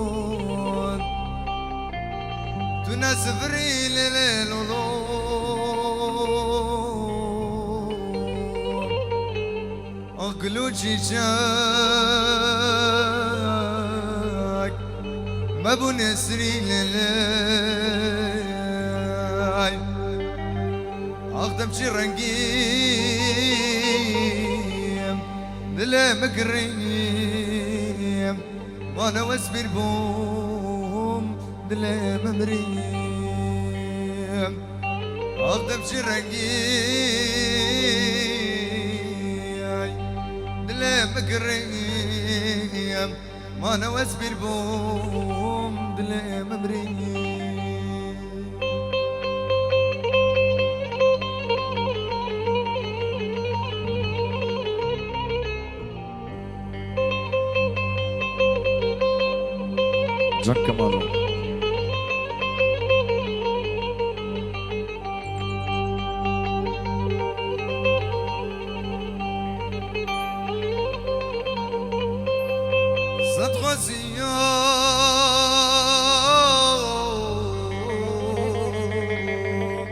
الظلمات تنسفري ليل ولون أقلوشي شاك ما بنسري ليل أخدم شي رنقيم ذلا مقريم وانا واسبر بوم ذلا ممريم أخدم شي رنقيم ذلا مقريم وانا واسبر بوم ذلا ممريم جاك كمالو صدق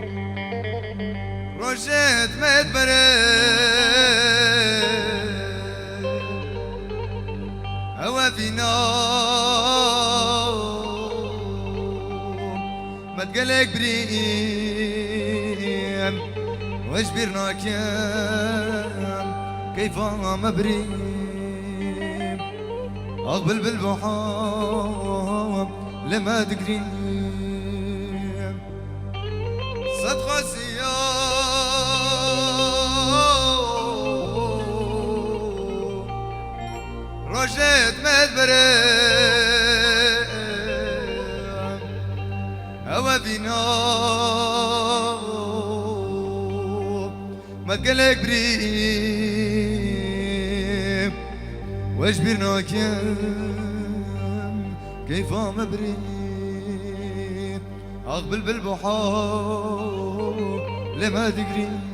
السيوم رشد مدبرين هوا في نار ما تقلق بريم واجبرنا كام كيف مبريم أقبل بالبحار لما تقريم صدق السيوم رشد مدبرين هوا بينام ما تقلق بريم واجبرنا كام كيف مبريم أقبل بالبحار لما تقريم